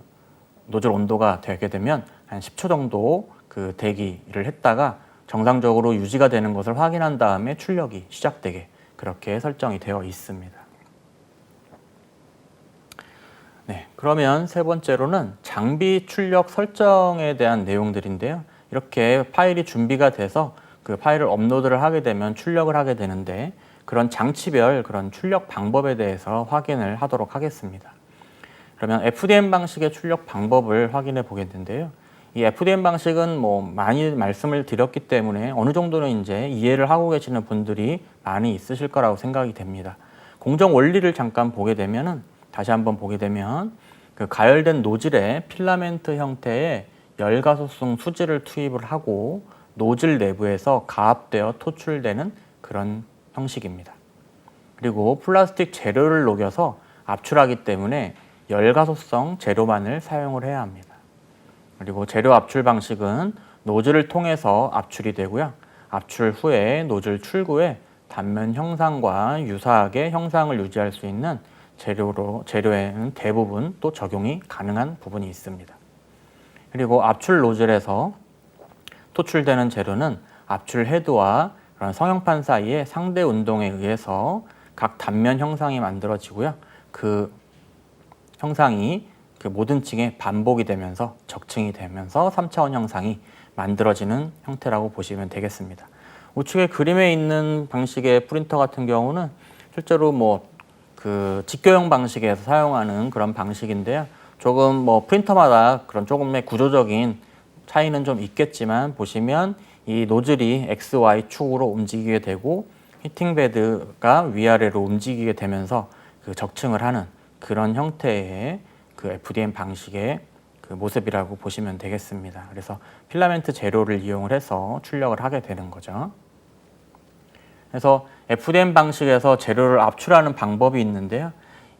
노즐 온도가 되게 되면 한 10초 정도 그 대기를 했다가 정상적으로 유지가 되는 것을 확인한 다음에 출력이 시작되게 그렇게 설정이 되어 있습니다. 네, 그러면 세 번째로는 장비 출력 설정에 대한 내용들인데요. 이렇게 파일이 준비가 돼서 그 파일을 업로드를 하게 되면 출력을 하게 되는데, 그런 장치별 그런 출력 방법에 대해서 확인을 하도록 하겠습니다. 그러면 FDM 방식의 출력 방법을 확인해 보겠는데요. 이 FDM 방식은 뭐 많이 말씀을 드렸기 때문에 어느 정도는 이제 이해를 하고 계시는 분들이 많이 있으실 거라고 생각이 됩니다. 공정 원리를 잠깐 보게 되면은 다시 한번 보게 되면 그 가열된 노즐에 필라멘트 형태의 열가소성 수지를 투입을 하고 노즐 내부에서 가압되어 토출되는 그런 형식입니다. 그리고 플라스틱 재료를 녹여서 압출하기 때문에 열가소성 재료만을 사용을 해야 합니다. 그리고 재료 압출 방식은 노즐을 통해서 압출이 되고요. 압출 후에 노즐 출구에 단면 형상과 유사하게 형상을 유지할 수 있는 재료에는 대부분 또 적용이 가능한 부분이 있습니다. 그리고 압출 노즐에서 토출되는 재료는 압출 헤드와 그런 성형판 사이의 상대 운동에 의해서 각 단면 형상이 만들어지고요. 그 형상이 그 모든 층에 반복이 되면서 적층이 되면서 3차원 형상이 만들어지는 형태라고 보시면 되겠습니다. 우측에 그림에 있는 방식의 프린터 같은 경우는 실제로 뭐 그 직교형 방식에서 사용하는 그런 방식인데요. 조금 뭐 프린터마다 그런 조금의 구조적인 차이는 좀 있겠지만 보시면 이 노즐이 X, Y 축으로 움직이게 되고 히팅 베드가 위아래로 움직이게 되면서 그 적층을 하는 그런 형태의 그 FDM 방식의 그 모습이라고 보시면 되겠습니다. 그래서 필라멘트 재료를 이용을 해서 출력을 하게 되는 거죠. 그래서 FDM 방식에서 재료를 압출하는 방법이 있는데요.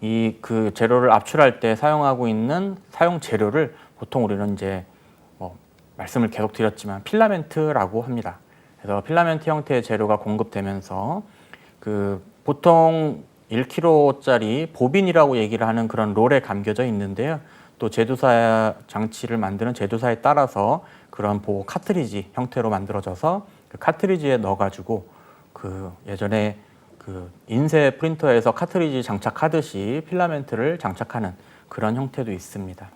이 그 재료를 압출할 때 사용하고 있는 사용 재료를 보통 우리는 이제 말씀을 계속 드렸지만 필라멘트라고 합니다. 그래서 필라멘트 형태의 재료가 공급되면서 그 보통 1kg짜리 보빈이라고 얘기를 하는 그런 롤에 감겨져 있는데요. 또 제두사 장치를 만드는 제두사에 따라서 그런 보호 카트리지 형태로 만들어져서 그 카트리지에 넣어가지고 그 예전에 그 인쇄 프린터에서 카트리지 장착하듯이 필라멘트를 장착하는 그런 형태도 있습니다.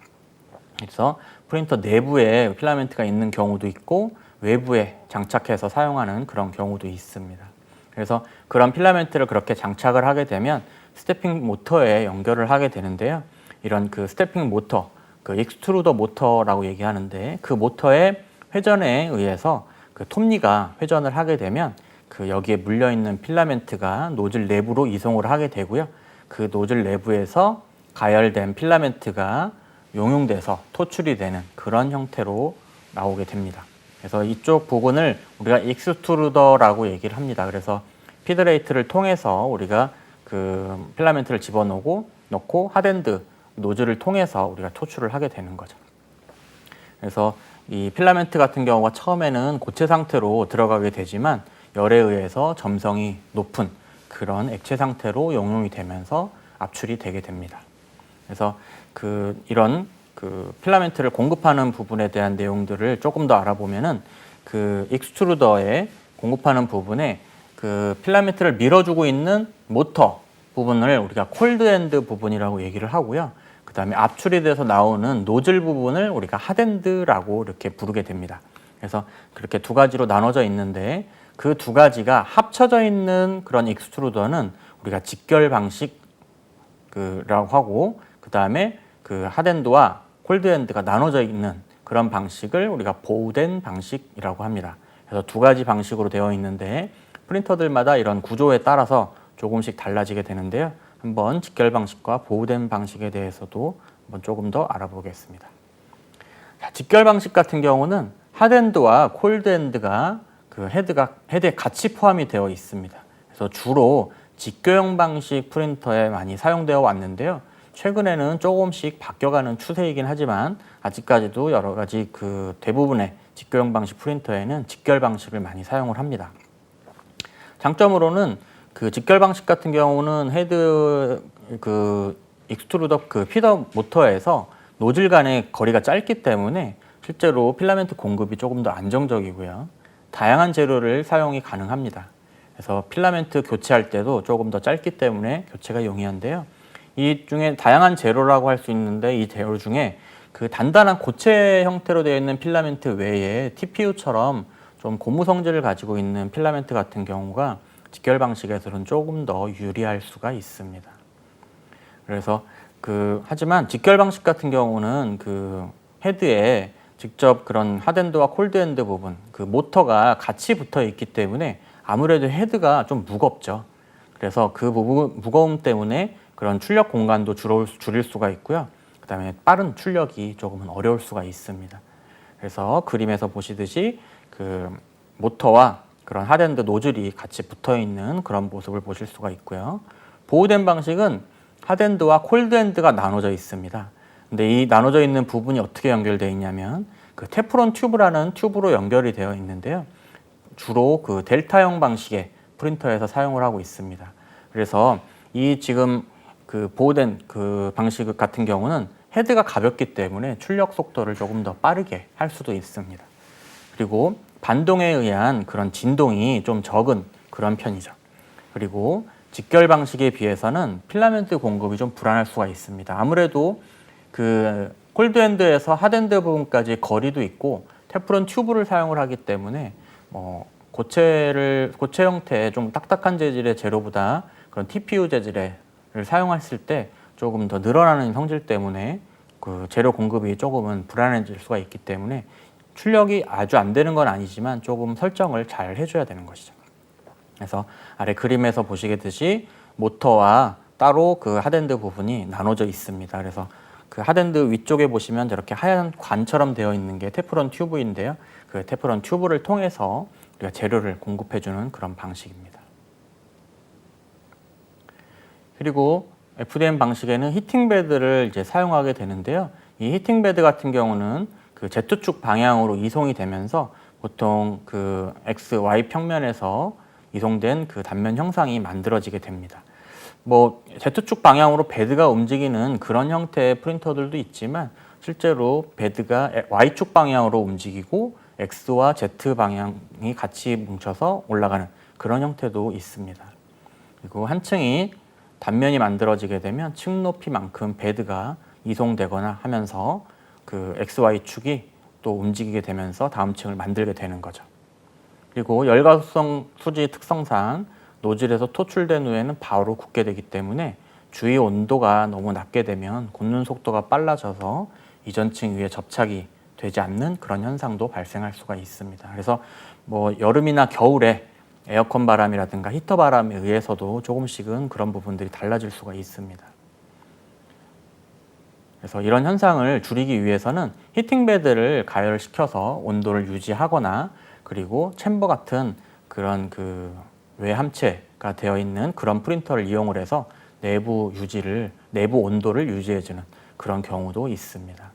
그래서 프린터 내부에 필라멘트가 있는 경우도 있고 외부에 장착해서 사용하는 그런 경우도 있습니다. 그래서 그런 필라멘트를 그렇게 장착을 하게 되면 스태핑 모터에 연결을 하게 되는데요. 이런 그 스태핑 모터, 그 익스트루더 모터라고 얘기하는데 그 모터의 회전에 의해서 그 톱니가 회전을 하게 되면 그 여기에 물려 있는 필라멘트가 노즐 내부로 이송을 하게 되고요. 그 노즐 내부에서 가열된 필라멘트가 용융돼서 토출이 되는 그런 형태로 나오게 됩니다. 그래서 이쪽 부분을 우리가 익스트루더라고 얘기를 합니다. 그래서 피드레이트를 통해서 우리가 그 필라멘트를 넣고 핫엔드 노즐을 통해서 우리가 토출을 하게 되는 거죠. 그래서 이 필라멘트 같은 경우가 처음에는 고체 상태로 들어가게 되지만 열에 의해서 점성이 높은 그런 액체 상태로 용융이 되면서 압출이 되게 됩니다. 그래서 이런 필라멘트를 공급하는 부분에 대한 내용들을 조금 더 알아보면은 그 익스트루더에 공급하는 부분에 그 필라멘트를 밀어주고 있는 모터 부분을 우리가 콜드엔드 부분이라고 얘기를 하고요. 그 다음에 압출이 돼서 나오는 노즐 부분을 우리가 핫엔드라고 이렇게 부르게 됩니다. 그래서 그렇게 두 가지로 나눠져 있는데 그 두 가지가 합쳐져 있는 그런 익스트루더는 우리가 직결 방식이라고 하고 그 다음에 그 핫엔드와 콜드엔드가 나눠져 있는 그런 방식을 우리가 보우된 방식이라고 합니다. 그래서 두 가지 방식으로 되어 있는데 프린터들마다 이런 구조에 따라서 조금씩 달라지게 되는데요. 한번 직결 방식과 보우된 방식에 대해서도 한번 조금 더 알아보겠습니다. 자, 직결 방식 같은 경우는 핫엔드와 콜드엔드가 그 헤드에 같이 포함이 되어 있습니다. 그래서 주로 직교형 방식 프린터에 많이 사용되어 왔는데요. 최근에는 조금씩 바뀌어가는 추세이긴 하지만 아직까지도 여러 가지 그 대부분의 직교형 방식 프린터에는 직결 방식을 많이 사용을 합니다. 장점으로는 그 직결 방식 같은 경우는 헤드 그 익스트루더 그 피더 모터에서 노즐 간의 거리가 짧기 때문에 실제로 필라멘트 공급이 조금 더 안정적이고요. 다양한 재료를 사용이 가능합니다. 그래서 필라멘트 교체할 때도 조금 더 짧기 때문에 교체가 용이한데요. 이 중에 다양한 재료라고 할 수 있는데 이 재료 중에 그 단단한 고체 형태로 되어 있는 필라멘트 외에 TPU처럼 좀 고무 성질을 가지고 있는 필라멘트 같은 경우가 직결 방식에서는 조금 더 유리할 수가 있습니다. 그래서 하지만 직결 방식 같은 경우는 헤드에 직접 그런 핫엔드와 콜드엔드 부분, 모터가 같이 붙어 있기 때문에 아무래도 헤드가 좀 무겁죠. 그래서 무거움 때문에 그런 출력 공간도 줄일 수가 있고요. 그다음에 빠른 출력이 조금은 어려울 수가 있습니다. 그래서 그림에서 보시듯이 모터와 그런 핫엔드 노즐이 같이 붙어 있는 그런 모습을 보실 수가 있고요. 보호된 방식은 핫엔드와 콜드엔드가 나눠져 있습니다. 근데 이 나눠져 있는 부분이 어떻게 연결되어 있냐면 테프론 튜브라는 튜브로 연결이 되어 있는데요. 주로 델타형 방식의 프린터에서 사용을 하고 있습니다. 그래서 이 지금 보호된 방식 같은 경우는 헤드가 가볍기 때문에 출력 속도를 조금 더 빠르게 할 수도 있습니다. 그리고 반동에 의한 그런 진동이 좀 적은 그런 편이죠. 그리고 직결 방식에 비해서는 필라멘트 공급이 좀 불안할 수가 있습니다. 아무래도 콜드엔드에서 핫엔드 부분까지 거리도 있고 테프론 튜브를 사용을 하기 때문에 고체 형태의 좀 딱딱한 재질의 재료보다 그런 TPU 재질을 사용했을 때 조금 더 늘어나는 성질 때문에 재료 공급이 조금은 불안해질 수가 있기 때문에 출력이 아주 안 되는 건 아니지만 조금 설정을 잘 해줘야 되는 것이죠. 그래서 아래 그림에서 보시겠듯이 모터와 따로 핫엔드 부분이 나눠져 있습니다. 그래서 핫엔드 위쪽에 보시면 저렇게 하얀 관처럼 되어 있는 게 테프론 튜브인데요. 테프론 튜브를 통해서 우리가 재료를 공급해주는 그런 방식입니다. 그리고 FDM 방식에는 히팅베드를 이제 사용하게 되는데요. 이 히팅베드 같은 경우는 Z축 방향으로 이송이 되면서 보통 X, Y 평면에서 이송된 단면 형상이 만들어지게 됩니다. Z축 방향으로 베드가 움직이는 그런 형태의 프린터들도 있지만 실제로 베드가 Y축 방향으로 움직이고 X와 Z 방향이 같이 뭉쳐서 올라가는 그런 형태도 있습니다. 그리고 한 층이 단면이 만들어지게 되면 층 높이만큼 베드가 이송되거나 하면서 XY축이 또 움직이게 되면서 다음 층을 만들게 되는 거죠. 그리고 열가속성 수지 특성상 노즐에서 토출된 후에는 바로 굳게 되기 때문에 주위 온도가 너무 낮게 되면 굳는 속도가 빨라져서 이전 층 위에 접착이 되지 않는 그런 현상도 발생할 수가 있습니다. 그래서 여름이나 겨울에 에어컨 바람이라든가 히터 바람에 의해서도 조금씩은 그런 부분들이 달라질 수가 있습니다. 그래서 이런 현상을 줄이기 위해서는 히팅베드를 가열시켜서 온도를 유지하거나 그리고 챔버 같은 그런 외함체가 되어 있는 그런 프린터를 이용을 해서 내부 온도를 유지해주는 그런 경우도 있습니다.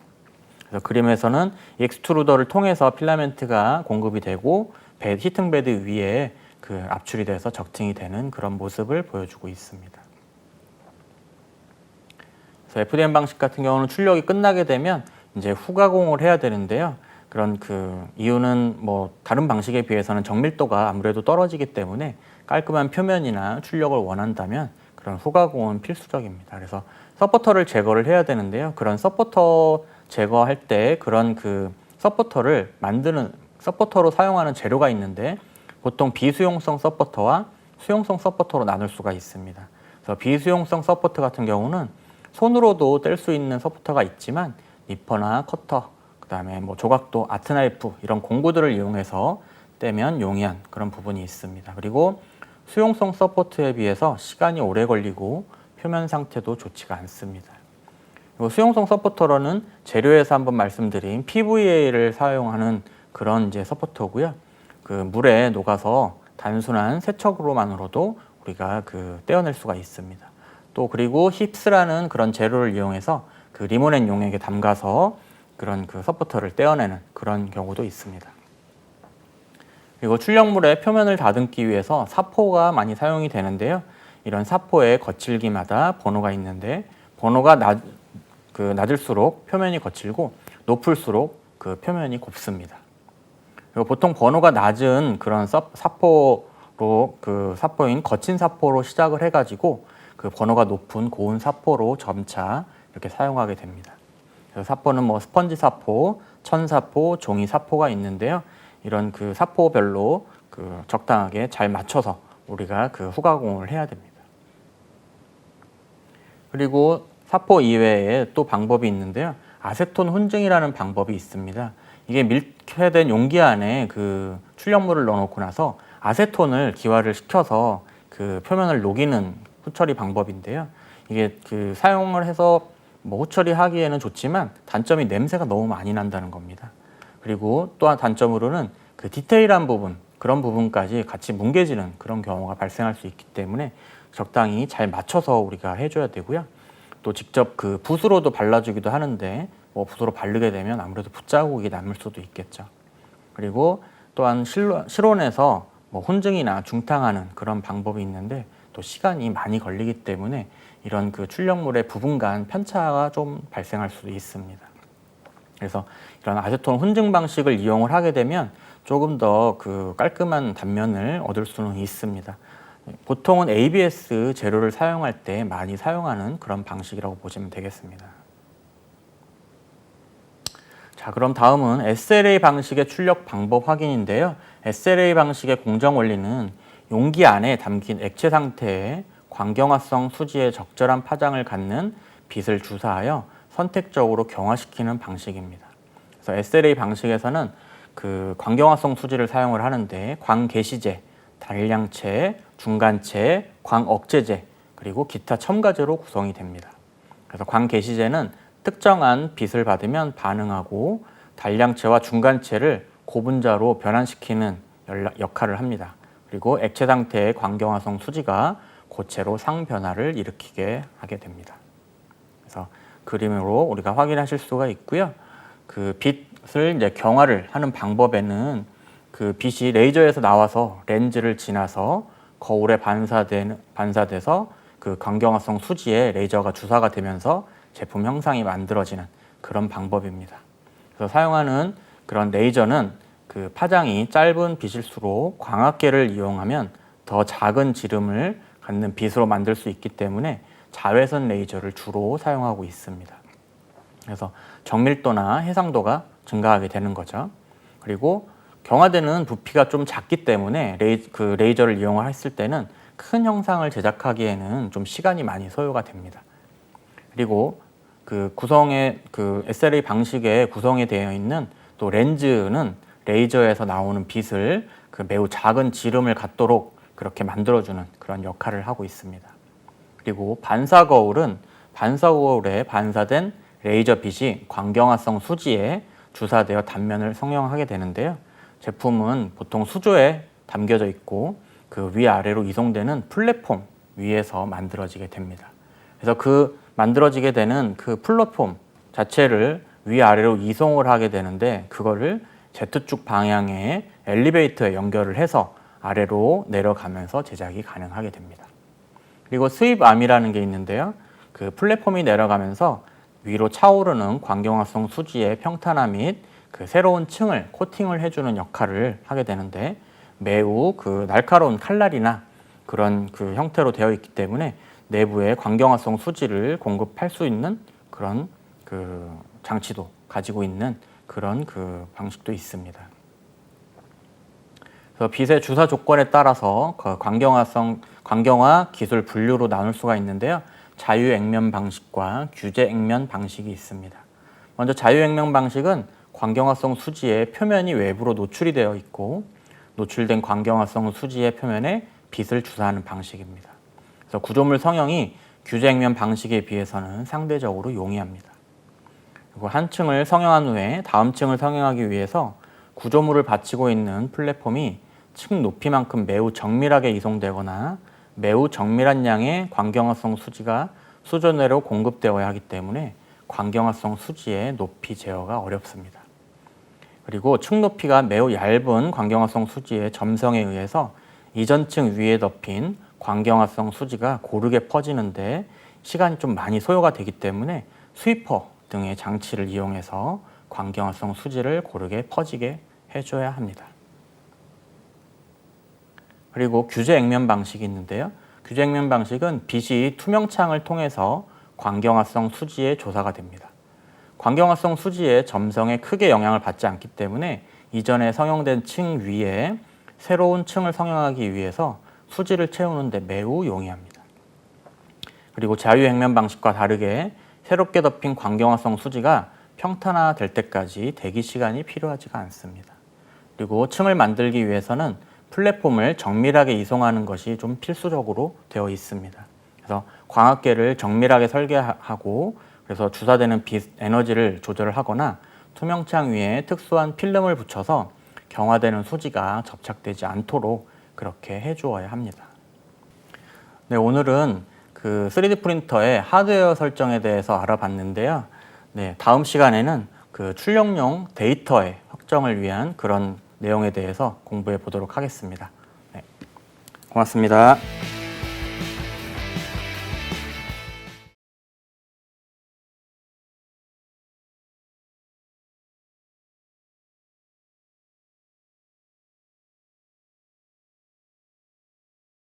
그래서 그림에서는 익스트루더를 통해서 필라멘트가 공급이 되고 히팅베드 위에 압출이 돼서 적팅이 되는 그런 모습을 보여주고 있습니다. 그래서 FDM 방식 같은 경우는 출력이 끝나게 되면 이제 후가공을 해야 되는데요. 그런 이유는 다른 방식에 비해서는 정밀도가 아무래도 떨어지기 때문에 깔끔한 표면이나 출력을 원한다면 그런 후가공은 필수적입니다. 그래서 서포터를 제거를 해야 되는데요. 그런 서포터 제거할 때 그런 서포터로 사용하는 재료가 있는데 보통 비수용성 서포터와 수용성 서포터로 나눌 수가 있습니다. 그래서 비수용성 서포터 같은 경우는 손으로도 뗄 수 있는 서포터가 있지만 니퍼나 커터, 그다음에 조각도, 아트나이프 이런 공구들을 이용해서 떼면 용이한 그런 부분이 있습니다. 그리고 수용성 서포트에 비해서 시간이 오래 걸리고 표면 상태도 좋지가 않습니다. 그리고 수용성 서포터로는 재료에서 한번 말씀드린 PVA를 사용하는 그런 이제 서포터고요. 물에 녹아서 단순한 세척으로만으로도 우리가 떼어낼 수가 있습니다. 또 그리고 힙스라는 그런 재료를 이용해서 리모넨 용액에 담가서 그런 서포터를 떼어내는 그런 경우도 있습니다. 그리고 출력물의 표면을 다듬기 위해서 사포가 많이 사용이 되는데요. 이런 사포의 거칠기마다 번호가 있는데 번호가 낮을수록 표면이 거칠고 높을수록 표면이 곱습니다. 그리고 보통 번호가 낮은 그런 사포로 사포인 거친 사포로 시작을 해가지고 번호가 높은 고운 사포로 점차 이렇게 사용하게 됩니다. 그래서 사포는 스펀지 사포, 천 사포, 종이 사포가 있는데요. 이런 사포별로 적당하게 잘 맞춰서 우리가 후가공을 해야 됩니다. 그리고 사포 이외에 또 방법이 있는데요. 아세톤 혼증이라는 방법이 있습니다. 이게 밀폐된 용기 안에 그 출력물을 넣어놓고 나서 아세톤을 기화를 시켜서 그 표면을 녹이는 후처리 방법인데요. 이게 그 사용을 해서 뭐 후처리하기에는 좋지만 단점이 냄새가 너무 많이 난다는 겁니다. 그리고 또한 단점으로는 그 디테일한 부분, 그런 부분까지 같이 뭉개지는 그런 경우가 발생할 수 있기 때문에 적당히 잘 맞춰서 우리가 해줘야 되고요. 또 직접 그 붓으로도 발라주기도 하는데 뭐 붓으로 바르게 되면 아무래도 붓자국이 남을 수도 있겠죠. 그리고 또한 실온에서 뭐 혼증이나 중탕하는 그런 방법이 있는데 또 시간이 많이 걸리기 때문에 이런 그 출력물의 부분 간 편차가 좀 발생할 수도 있습니다. 그래서 이런 아세톤 혼증 방식을 이용을 하게 되면 조금 더 그 깔끔한 단면을 얻을 수는 있습니다. 보통은 ABS 재료를 사용할 때 많이 사용하는 그런 방식이라고 보시면 되겠습니다. 자, 그럼 다음은 SLA 방식의 출력 방법 확인인데요. SLA 방식의 공정 원리는 용기 안에 담긴 액체 상태에 광경화성 수지의 적절한 파장을 갖는 빛을 주사하여 선택적으로 경화시키는 방식입니다. 그래서 SLA 방식에서는 그 광경화성 수지를 사용을 하는데 광개시제, 단량체, 중간체, 광억제제, 그리고 기타 첨가제로 구성이 됩니다. 그래서 광개시제는 특정한 빛을 받으면 반응하고 단량체와 중간체를 고분자로 변환시키는 역할을 합니다. 그리고 액체 상태의 광경화성 수지가 고체로 상변화를 일으키게 하게 됩니다. 그래서 그림으로 우리가 확인하실 수가 있고요. 그 빛을 이제 경화를 하는 방법에는 그 빛이 레이저에서 나와서 렌즈를 지나서 거울에 반사돼서 그 광경화성 수지에 레이저가 주사가 되면서 제품 형상이 만들어지는 그런 방법입니다. 그래서 사용하는 그런 레이저는 그 파장이 짧은 빛일수록 광학계를 이용하면 더 작은 지름을 갖는 빛으로 만들 수 있기 때문에 자외선 레이저를 주로 사용하고 있습니다. 그래서 정밀도나 해상도가 증가하게 되는 거죠. 그리고 경화되는 부피가 좀 작기 때문에 그 레이저를 이용을 했을 때는 큰 형상을 제작하기에는 좀 시간이 많이 소요가 됩니다. 그리고 그 구성의 그 SLA 방식에 구성이 되어 있는 또 렌즈는 레이저에서 나오는 빛을 그 매우 작은 지름을 갖도록 그렇게 만들어주는 그런 역할을 하고 있습니다. 그리고 반사 거울은 반사 거울에 반사된 레이저 빛이 광경화성 수지에 주사되어 단면을 성형하게 되는데요. 제품은 보통 수조에 담겨져 있고 그 위아래로 이송되는 플랫폼 위에서 만들어지게 됩니다. 그래서 그 만들어지게 되는 그 플랫폼 자체를 위아래로 이송을 하게 되는데 그거를 Z축 방향의 엘리베이터에 연결을 해서 아래로 내려가면서 제작이 가능하게 됩니다. 그리고 스윕암이라는 게 있는데요. 그 플랫폼이 내려가면서 위로 차오르는 광경화성 수지의 평탄화 및 그 새로운 층을 코팅을 해주는 역할을 하게 되는데 매우 그 날카로운 칼날이나 그런 그 형태로 되어 있기 때문에 내부에 광경화성 수지를 공급할 수 있는 그런 그 장치도 가지고 있는 그런 그 방식도 있습니다. 그래서 빛의 주사 조건에 따라서 그 광경화 기술 분류로 나눌 수가 있는데요. 자유액면 방식과 규제액면 방식이 있습니다. 먼저 자유액면 방식은 광경화성 수지의 표면이 외부로 노출이 되어 있고 노출된 광경화성 수지의 표면에 빛을 주사하는 방식입니다. 그래서 구조물 성형이 규제액면 방식에 비해서는 상대적으로 용이합니다. 그리고 한 층을 성형한 후에 다음 층을 성형하기 위해서 구조물을 받치고 있는 플랫폼이 층 높이만큼 매우 정밀하게 이송되거나 매우 정밀한 양의 광경화성 수지가 수조 내로 공급되어야 하기 때문에 광경화성 수지의 높이 제어가 어렵습니다. 그리고 층 높이가 매우 얇은 광경화성 수지의 점성에 의해서 이전 층 위에 덮인 광경화성 수지가 고르게 퍼지는데 시간이 좀 많이 소요가 되기 때문에 스위퍼 등의 장치를 이용해서 광경화성 수지를 고르게 퍼지게 해줘야 합니다. 그리고 규제액면 방식이 있는데요. 규제액면 방식은 빛이 투명창을 통해서 광경화성 수지에 조사가 됩니다. 광경화성 수지의 점성에 크게 영향을 받지 않기 때문에 이전에 성형된 층 위에 새로운 층을 성형하기 위해서 수지를 채우는 데 매우 용이합니다. 그리고 자유액면 방식과 다르게 새롭게 덮인 광경화성 수지가 평탄화될 때까지 대기 시간이 필요하지가 않습니다. 그리고 층을 만들기 위해서는 플랫폼을 정밀하게 이송하는 것이 좀 필수적으로 되어 있습니다. 그래서 광학계를 정밀하게 설계하고 그래서 주사되는 빛 에너지를 조절을 하거나 투명창 위에 특수한 필름을 붙여서 경화되는 수지가 접착되지 않도록 그렇게 해주어야 합니다. 네, 오늘은 그 3D 프린터의 하드웨어 설정에 대해서 알아봤는데요. 네, 다음 시간에는 그 출력용 데이터의 확정을 위한 그런 내용에 대해서 공부해 보도록 하겠습니다. 네, 고맙습니다.